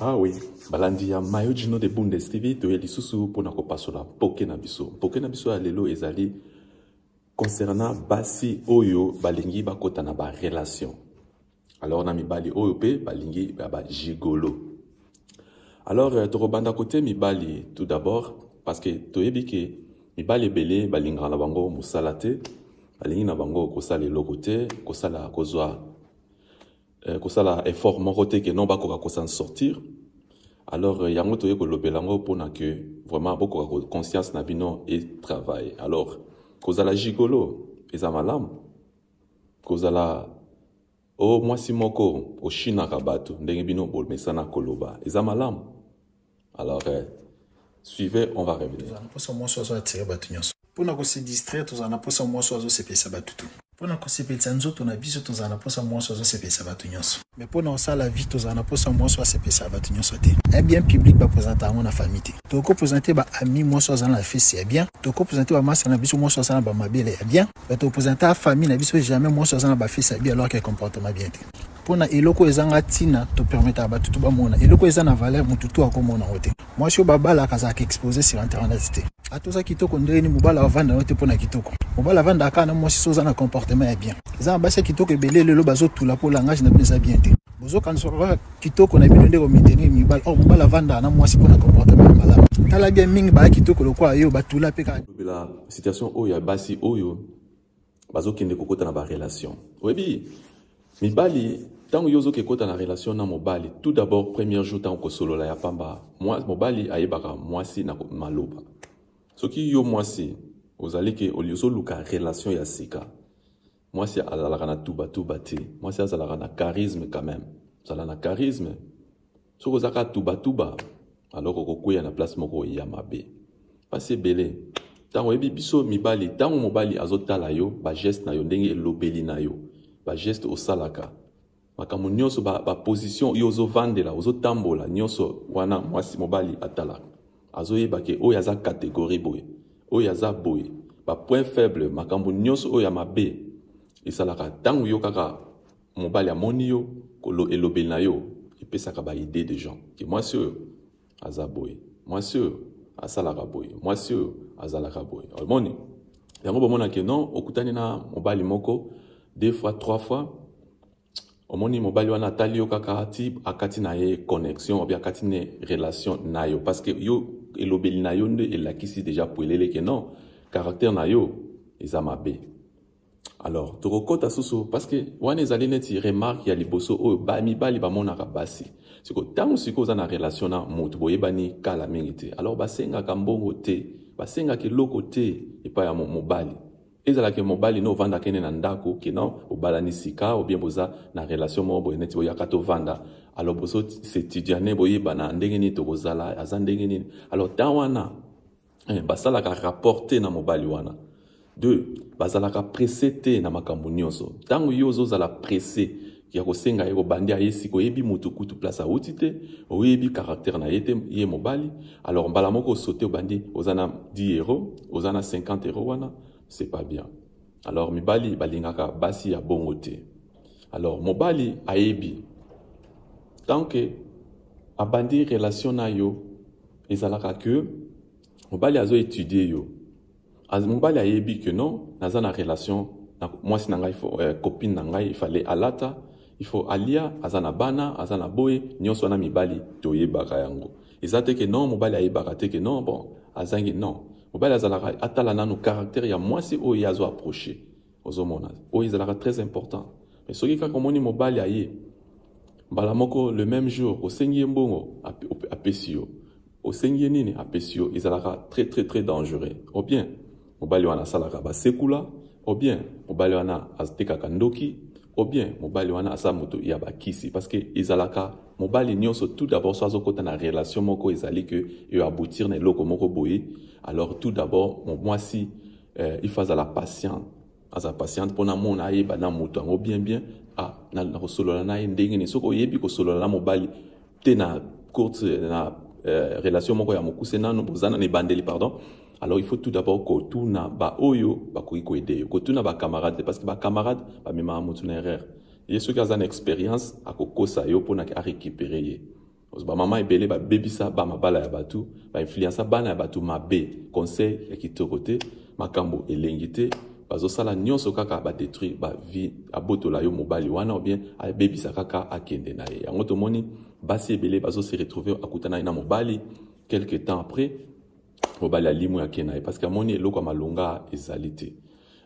Ah oui, balandi ya mayo jino de Bundes TV to yeli susu pona ko pasola poke na biso. Poke na biso ya lelo ezali concernant basi oyo balingi bakota na ba relation. Alors na mibali oyo pe balingi ba gigolo. Alors torobanda côté mibali tout d'abord parce que toyebi ke mibali belé balinga na bango musalate balingi na bango kosala eloko te kosala kozwa kosala effort moko te ke non bakoka kosan sortir. Alors yango toye ko lobelango pona que vraiment beaucoup conscience na bino et travail. Alors kozala gigolo eza malamu kozala o mwasi moko o shina kabato ndenge bino bol mesana koloba eza malamu. Alors suivez, on va revenir. Pour se distraire, tous en a posé moi sur ce pays sabatutu. Pour nous se péter en zone, on a biso tous en a posé moi sur ce pays sabatunyos. Mais pour nous ça la vie, tous en a posé moi sur ce pays sabatunyos. Un bien public va présenter à mon famille. Tu peux présenter ba ami moi sur la fille c'est bien. Tu peux présenter ba masse na biso moi sur la ba mabele c'est bien. Mais tu peux présenter à famille na biso jamais moi sur la ba fille c'est bien alors qu'elle comportement bien. Pour na eloko ezanga tina te permettre à batutu ba mona eloko ezana valeur mututu akomona wote. Moi je suis babala kazaki exposé sur internet. A tout ça qui toko ndeni mubala vanda wote pona kitoko. Mubala vanda kana moi si soza na comportement est bien. Ezanga basi kitoko belé le bazo tout la pour langage na bisa bien te. Bozo kan sora kitoko na bino ndeko maintenir mibala oh mubala vanda na moi si pona comportement malade. Tala bien mingi ba kitoko lo kwa yo batula pe ka. La situation oyo basi oyo bazo kende kokota na ba relation. Webi mibali tant yozo ke kota na relation na mobali tout d'abord premier jour tant ko solo la ya pamba moi mobali ayebaka mwasi na maloba soki yo mwasi ozali ke olioso luka relation ya sika mwasi azalaka na tuba te mwasi azalaka na charisme quand même azala na charisme soko zaka tuba alors ko koya na place moko ya mabe pasi belé tant oyebi biso mibali tant mobali azotala yo ba geste na yo ndenge elobeli na yo ba geste osalaka makambo nyonso ba position yozo vandela ozo tambola nyonso wana mwasi mobali atala azoyeba ke oyo aza catégorie boye oyo aza boye ba point faible makambo nyonso oyo mabe esalaka tango yo kaka mobali amoni yo kolo elobeli na yo epesaka ba idée de gens ke mwasi oyo aza boye mwasi oyo asalaka boye mwasi oyo azalaka boye omoni yango bomona ke non okutani na mobali moko 2 fois 3 fois omoni mobali wana tali yo kaka ti akati na ye connexion ou bien akati ne relation na yo parce que yo elobeli na yo nde elakisi déjà poelele ke non caractère na yo eza mabe. Alors tokokota susu parce que wana ezali neti remarque ya liboso oyo ba mibali bamonaka basi siko tango siko za na relation na moto boyebani kala mingi te alors basengaka mbongo te basengaka eloko te epa ya mobali ezala ke mobali no vanda kene na ndako ke non obalani sika ou bien boza na relation mo boye neti boyaka to vanda alors boso s'étudiane boyeba na ndenge ni tokozala aza ndenge ni alors tawana basalaka rapporter na mobali wana 2 bazalaka pressé te na makambo nyonso tango yo ozozala pressé ya kosenga yeko bandi ayesi koyebi mutu kutu place a utite oyebi caractère na yete ye mobali alors mbala moko sauter bandi ozana 10 euros ozana 50 euros wana c'est pas bien. Alors mibali balingaka basi ya bongo te. Alors mobali ayebi tant que abandi relation na yo ezalaka que mobali azo étudier yo mobali ayebi que non naza na relation na mwasi na ngai copine na ngai il fallait alata il faut alia azana bana azana boy nyonso na mibali toyebaka yango ezate que non mobali ayebaka te que non bon azangi non mobali azalaka atala nanu caractère ya mwasi oyo yazo approcher ozomona oyo ezalaka très important mais soki kaka moni mobali aye mbala moko le même jour osengi mbongo apesi yo osengi nini apesi yo ezalaka très dangereux ou bien mobali wana salaka basekula ou bien mobali wana atekaka ndoki ou bien mobali wana asa moto ya bakisi parce que ezalaka mobali nyonso tout d'abord so azokota na relation moko ezali que yo aboutir na eloko moko boye alors tout d'abord mwasi il faut la patience aza patiente pona mona ayeba na moto ngo bien na kosolola na ye ndenge ni soko yebi kosolola na mobali te na courte na relation moko ya mokuse nano bozana ne bandeli pardon. Alors il faut tout d'abord que tout na ba oyo ba ko aider ko tout na ba camarade parce que ba camarade ba mema motu na erreur et ceux qui ont une expérience à kokosa yo pona ka récupérer Ba maman ebele ba bebisa ba mabala ya batu, ba influencer bana ya batu mabe, conseil ya kitoko te, makambo elengi te, bazo sala nyonso kaka ba détruire ba vie abotola yo mobali wana ou bien a bebisa kaka akende na ye. Yango to moni basi ebele bazo se retrouver akutana na mobali quelque temps après mobali alimu ya kenaye parce que moni eloko malonga ezalité.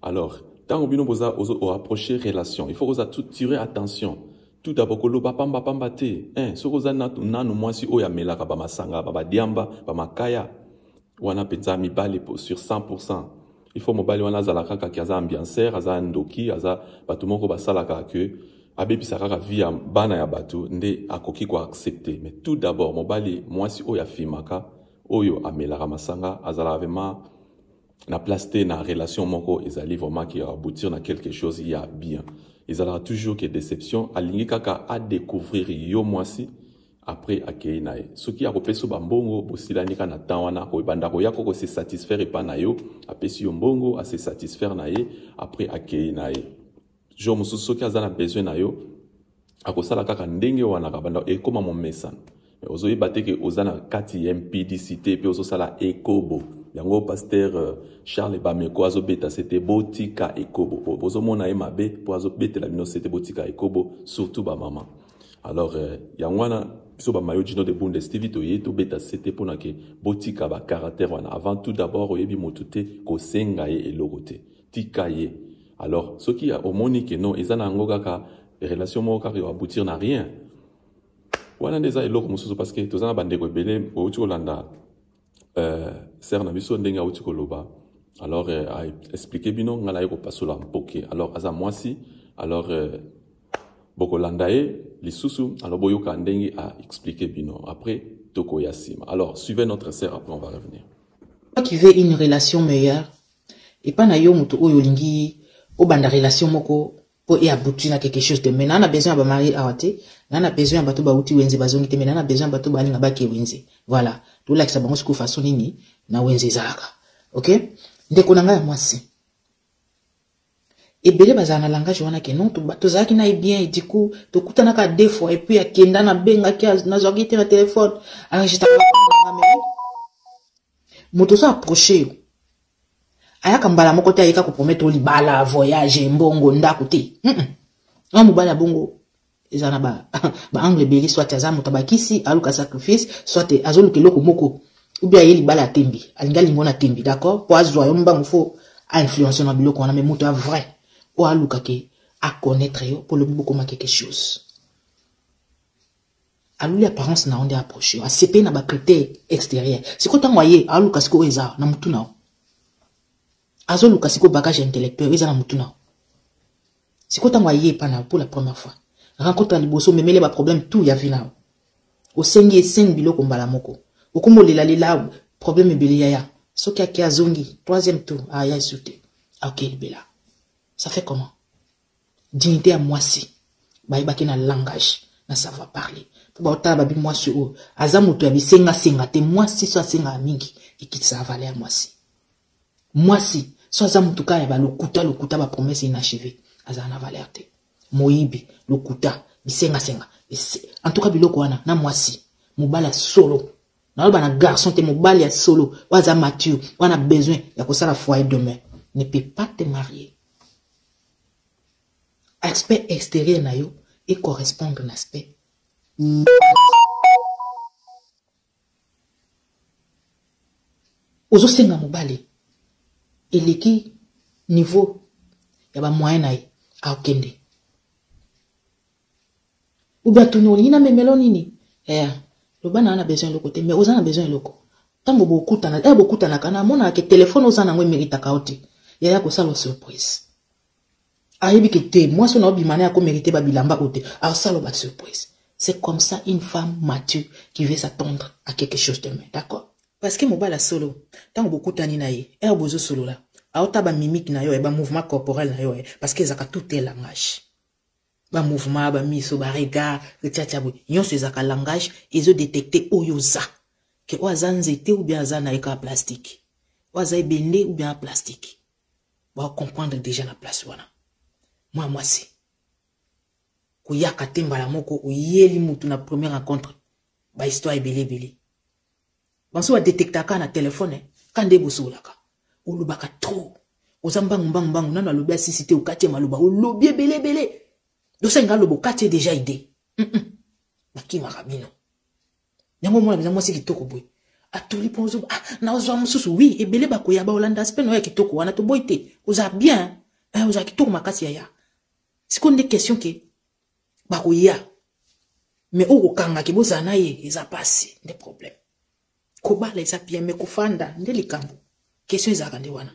Alors, tant bino boza o approcher relation, il faut que tout tirer attention. Tout d'abord ko loba pamba te, so ko za nanu mwasi oya melaka ba masanga ba diamba ba makaya wana penza mibali sur 100%. Il faut mobali wana za la kaka ki aza ambianceur, aza ndoki, aza batu moko basalaka que abebisa kaka via bana ya batu nde akoki ko accepter. Mais tout d'abord mobali mwasi oya fimaka oyo amelaka masanga azala vraiment na place te na relation moko ezali vraiment qui aboutir na quelque chose il y a bien. Ils aura toujours que déception alingi kaka à découvrir yo mwasi après akei nae. Ce qui a repéso bambongo bosilani kana tawana ko banda ko yako ko se satisfaire pa na yo apesi yo mbongo a se satisfaire na ye après akei nae. Jo mususu ki azana besoin na yo akosala kaka ndenge wana ka banda e koma mon message. Mais ozo yebate ke ozana kati MPDCT pe ozo sala ekobo. Yango pasteur Charles Bameko azo beta c'était botika ekobo. Ozo mona emabe po azo beta la bino c'était botika ekobo surtout ba maman. Alors yango wana biso ba mayo dino de Bundesliga to yeto beta c'était pona ke botika ba caractère wana avant tout d'abord oyebi motute ko senga ye elokote tika ye. Alors ce qui a omoni ke non ezana ngo kaka relation mo kaka aboutir na rien. Wana ndeza eloko mususu parce que tozana bandeko ebele outi kolanda ser na biso ndenga outi koloba. Alors a expliquer bino ngala yeko pasola mpoke. Alors aza mwasi alors bokolanda e lisusu alors boyoka ndenge a expliquer bino après toko yasima. Alors suivez notre sœur après on va revenir. Toi qui veux une relation meilleure et pas na yo mutu oyo lingi o banda relation moko pour y aboutir à quelque chose de maintenant on a besoin de marier à côté on a besoin de ba uti wenze bazongi te maintenant on a besoin de ba linga ba ke wenze voilà tout là que ça bango siko façon nini na wenze zaka OK ndeko nanga ya mwasi et belé bazana langage wana ke non to zaki na bien et du coup to kutana ka deux fois et puis akenda na benga ki na zogi te na téléphone alors j'étais moto so approcher ayaka mbala moko te ayeka ko promettre libala voyage mbongo ndako te na mobala bongo ezana ba angle beli soit azamu tabakisi aluka sacrifice soit azoluka loko moko ou bien yeli bala tembi alinga lingona tembi d'accord pour azwa yo mbango fo a influencer na biloko na memoto a vrai ou aluka ke a connaître yo pour le beaucoup ma quelque chose aluli apparence na onde approcher a CP na ba critère extérieur c'est quand moyen aluka siko eza na mutu na azo luka siko bagage intellectuel eza na mutu na siko tango aye pana pour la première fois rencontre à liboso memele ba problème tout ya vina o sengi sen biloko mbala moko okomo lela problème ebele ya soki aki azongi troisième tour aya sauté OK libela ça fait comment dignité à mwasi ba ibaki na langage na savoir parler pour ba otala ba bi mwasi o azamuto ya bisenga senga te mwasi so asenga mingi ikitsa valeur mwasi mwasi so azamutuka ya ba lokuta ba promesse inachevée azana valeur te moyibi lokuta bisenga senga en tout cas biloko wana na mwasi mobala solo na ba na garçon te mobala ya solo waza mature wana besoin ya kosala foyer demain ne peut pas te marier aspect extérieur na yo et correspondre à l'aspect ozo senga mobali eleki niveau ya ba moyen na ye a okende ou bien tout nina memelo nini le bana na besoin le côté mais ozana besoin loko tango bokutana kana mona ke téléphone ozana ngwe mérita kaoti ya ko sala surprise ayebi ke te moi so na obimana ya ko mériter ba bilamba ote a sala ba surprise c'est comme ça une femme mature qui veut s'attendre à quelque chose de mieux d'accord parce que mobala solo tango bokutani na ye bozo solo la aota ba mimique na yo e ba mouvement corporel na yo parce que zaka tout est langage ba mouvement ba miso ba regard retchachabu nyonso ezaka langage ezo détecter oyoza ke oza nzete ou bien aza na eka plastique oza ebende ou bien plastique ba comprendre déjà la place wana moi si kuyaka temba la moko oyeli mutu na première rencontre ba histoire ebele. Banso wa détectaka na téléphone quand de bosolaka. Olobaka trop. Ozambang nana lobi assisité au quartier maloba. Olobi ebele. Do senga lobo quartier déjà idée. Baki marabino. Yango mona bizamo si kitoko boy. Atuli ponzo na ozo mususu oui ebele bakoya ba Olanda aspect no ya kitoko wana to boyte. Oza bien. Oza kitoko makasi ya. Siko nde question ke bakoya. Mais o kanga ke bozana ye eza passé des problèmes. Kobala eza bien mais kofanda nde likambo. Question eza kande wana.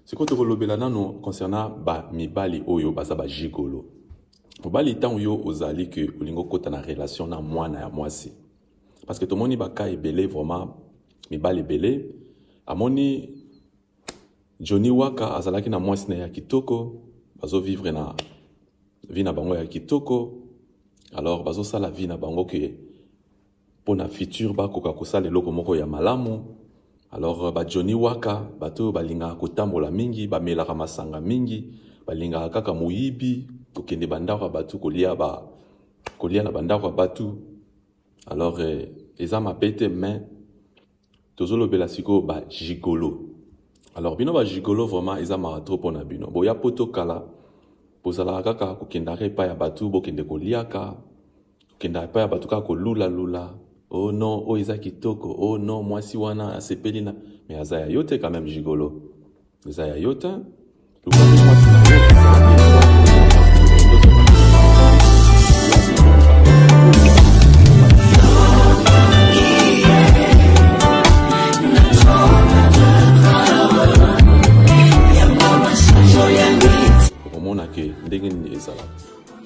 Siko to kolobela nano concernant ba mibali oyo baza ba gigolo. Mobali tant yo ozali que olingo kota na relation na mwana ya mwasi. Parce que tout le monde baka ebele vraiment mibali ebele. Amoni Johnny Waka azalaki na mwasi na ya kitoko, bazo vivre na vie na bango ya kitoko. Alors bazo sala vie na bango que pour na futur ba koka kosala eloko moko ya malamu. Alors ba Johnny Waka bato balinga kotambola mingi, ba melaka masanga mingi, balinga kaka muyibi, kokende bandako batu kolia na bandako batu. Alors eza mapete mais tozolo bela siko ba gigolo. Alors bino ba gigolo vraiment eza marato pona bino. Boya poto kala bozala kaka kokenda repa ya batu bokende koliaka, kokenda repa ya batu kaka kolula. Oh non, oh eza kitoko, oh non, mwasi wana asepeli na mais azaya yote quand même gigolo. Azaya yote.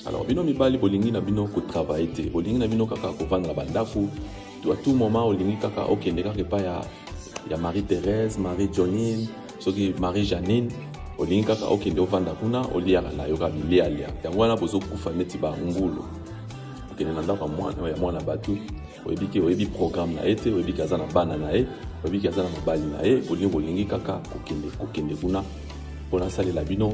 Alors bino mibali bolingi na bino ko travailler te bolingi na bino kaka ko vendre la bandaku à tout moment olingi kaka okende kaka pa ya Marie-Thérèse, Marie-Jonine, soki Marie-Janine olingi kaka okende ovanda kuna olia la yoka bilia yango wana bozo kufa neti ba ngulu okende na ndako mwana batu oyebi programme na ete oyebi kaza na bana na e oyebi kaza na mobali na e bolingi kaka kokende kuna pona salela bino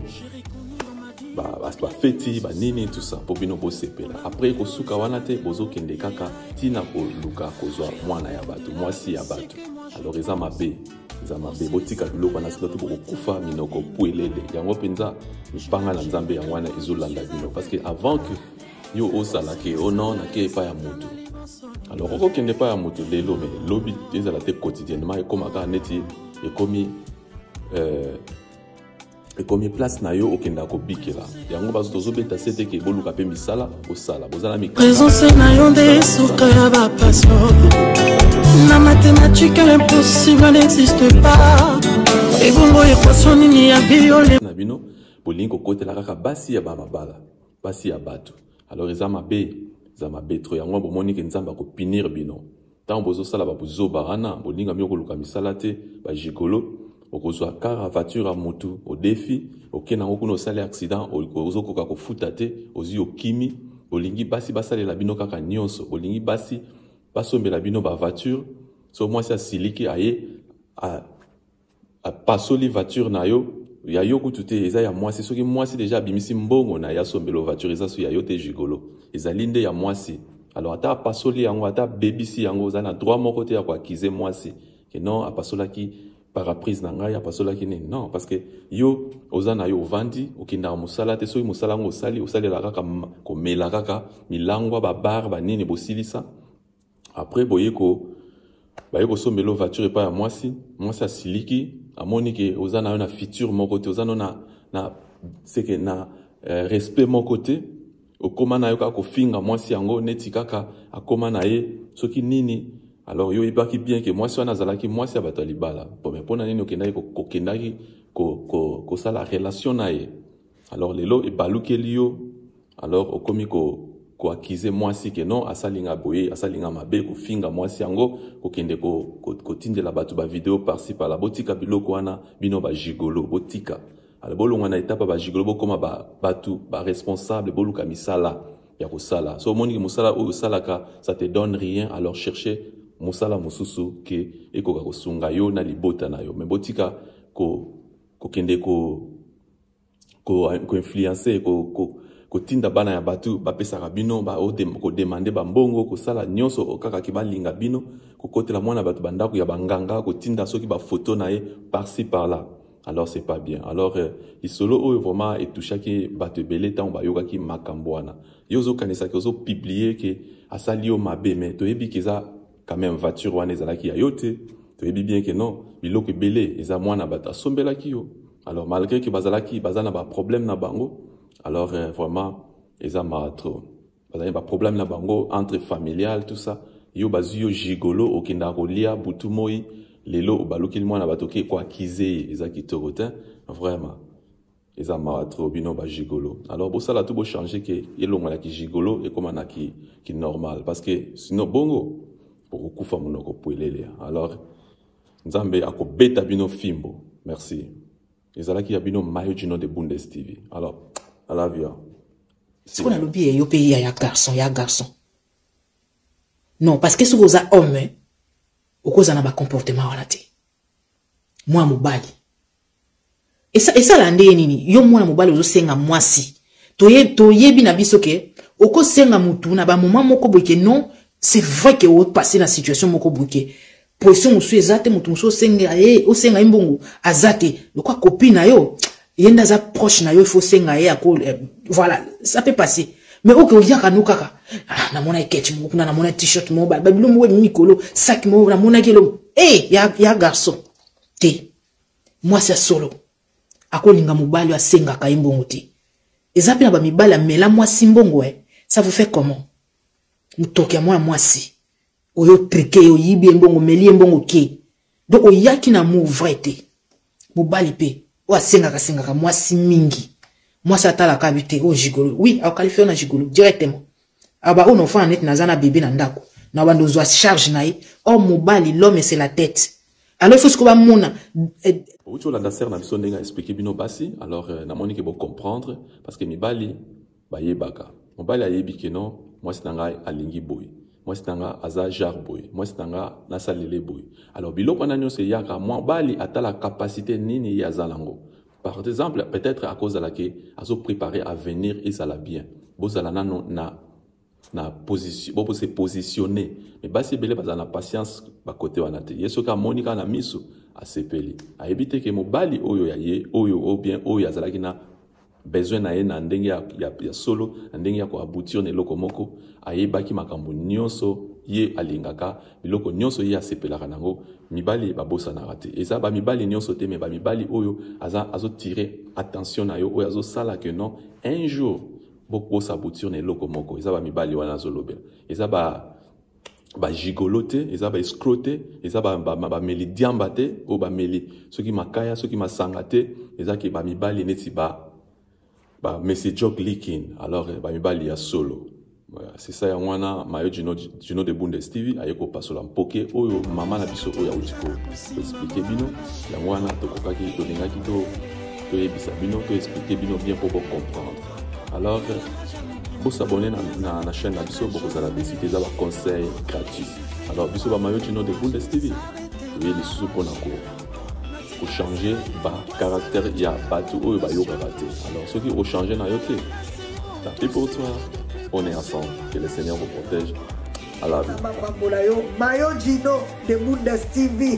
ba feti ba nini tout ça pour bino bo sepela après ko suka wana te bozo kende kaka tina ko luka kozwa mwana ya batu mwasi ya batu alors eza mabe botika biloko na sinoto boko kufa minoko puelele yango penza mipanga na nzambe ya wana ezolanda bino parce que avant que yo osala ke ono na ke pa ya mutu alors oko kende pa ya mutu lelo mais lobi ezala te quotidiennement et comme aka neti et comme place na yo okenda ko bikela yango bazo tozobeta sete ke boluka pe misala osala bozala mikaka présence na yo nde soka ya ba passion na mathématique l'impossible n'existe pas et bongo équation nini ya biole na bino bolingo kotela kaka basi ya bamabala basi ya bato alors eza mabe tro yango bomoni ke nzamba ko punir bino tant bozo sala ba bozo barana bolinga mi okoluka misala te ba gigolo okozwa car voiture à motu au défi okena okuno sala accident ozokoka ko futa te ozi okimi olingi basi basalela bino kaka nyonso olingi basi basombela bino ba voiture so moi ça siliki aye a pasoli voiture na yo ya yo kutute eza ya mwasi soki mwasi déjà bimisi mbongo na ya sombelo voiture eza so ya yo te gigolo ezalinde ya mwasi alors ata pasoli yango ata bebisi yango za na droit moko te ya ko akize mwasi que non apasolaki paraprise na ngai apasolaki nini non parce que yo ozana yo vandi okinda musala te soki musala ngo osali la kaka komela kaka milangwa ba bar ba nini bosilisa après boyeko bayeko sombelo voiture pa ya mwasi asiliki amoni ke ozana yo na futur moko te ozana na c'est que na respect moko te okoma na yo kaka kofinga mwasi yango neti kaka akoma na ye soki nini alors yo ibaki bien que mwasi wana azalaki mwasi ya bato libala mais pona nini okendaki kokendaki ko sala relation na ye alors lelo ebalukeli yo alors okomi ko akize mwasi ke non asalinga boye asalinga mabe kofinga mwasi yango kokende kotindela bato ba vidéo par-ci par là botika biloko wana bino ba gigolo botika alors bolonga na étape ba gigolo bokoma bato ba responsable boluka misala ya kosala so moni musala o salaka ça te donne rien alors chercher musala mususu ke ekoka kosunga yo na libota na yo mais botika ko kende ko influencer kotinda bana ya batu bapesaka bino kodemande bambongo kosala nyonso okaka ki balinga bino kokotela mwana batu bandako ya banganga kotinda soki bafoto na ye par-ci par-là. Alors c'est pas bien. Alors isolo oyo vraiment etouchaki batu ebele ntango bayokaki makambo wana yo ozokanisaki ozopublie ke asali yo mabe mais toyebi ke eza quand même voiture wana ezalaki ya yo te toyebi bien ke non biloko ebele eza mwana bato asombelaki yo. Alors malgré que bazalaki baza na baproblème na bango, alors vraiment eza matro bazali baproblème na bango entre familial tout ça yo bazu yo gigolo okenda kolia butu moi lelo obaluki mwana bato ke ko akize eza kitoko te vraiment eza matro bino ba gigolo. Alors bo sala tout bo changer ke elongo la ki gigolo et comme na ki normal parce que sinon bongo pour kufa monoko poelele. Alors nzambe akobeta bino fimbo. Merci. Ezalaki ya bino mayo jino de Bundes TV. Alors, I love you. C'est qu'on a l'oublié, yo pays ya garçon. Non, parce que si vous êtes homme, ou cause na ba comportement wana te. Moi mobali. Et ça lande nini, yo moi mobali ozo senga mwasi. Toyebi na biso ke, oko senga mutu na ba moment moko boke non, c'est vrai que vous passez dans situation moko boke. Pression musu ezate mutu musu senga o senga imbongo azate le quoi copine na yo yenda za proche na yo il faut senga ya ko voilà ça peut passer mais ok o yaka no kaka na mona eketi mo kuna na mona t-shirt mo ba bilo mo mikolo sac mo na mona kelo ya garçon te moi c'est solo akolinga mobali wa senga ka imbongo te ezapi na ba mibala mela moi simbongo ça vous fait comment mutoki ya moi si oyo trike yo yibi mbongo meli mbongo ke donc oyaki na mu vrai te mobali pe o asenga ka mwasi mingi mwasi atala kabite o jigolo oui au qualifier na jigolo directement aba on enfant net na zana bébé na ndako na bando zo charge na ye o mobali l'homme c'est la tête alors il faut ce que ba mona oto la daser na biso ndenga expliquer bino basi alors na moni ke bo comprendre parce que mibali ba yebaka mobali ayebi ke non mwasi nanga alingi boy moi c'est un aza jarboy moi c'est un nasalele boy alors biloko na nyonso yaka moi bali ata la capacité nini ya zalango par exemple peut-être à cause de la que azo préparer à venir et ça la bien bozala na position bo se positionner mais basi belé baza na patience ba côté wana te yeso ka monika na miso a sepeli a éviter que mo bali oyo ya ye oyo ou bien oyo azalaki na besoin na ye na ndenge ya solo na ndenge ya ko aboutir ne lokomoko ayebaki makambo nyonso ye alingaka biloko nyonso ye asepelaka nango mibali babosa na rate eza ba mibali nyonso te mais ba mibali oyo azo tirer attention na yo oyo azo sala que non un jour boko s'aboutir ne lokomoko eza ba mibali wana zo lobela eza ba gigolote eza ba escrote eza ba meli diambate o ba meli soki makaya soki masangate eza ke ba mibali neti ba Messi joke leaking alors ba mibali ya solo voilà c'est ça ya wana mayo jino de Bundes TV ayeko pasola mpoke oyo mama na biso oyo utiko expliquer bino ya wana tokokaki to lingaki to yebisa bino to expliquer bino bien pour comprendre alors vous s'abonner na chaîne na biso pour que la visite des conseils gratuits alors biso ba mayo jino de Bundes TV oui les sous pour pour changer ba caractère ya batu oyo ba yoka bate alors ceux qui ont changé na yote tant pis pour toi on est ensemble que le Seigneur vous protège à la vie Mayo Gino de Bundes TV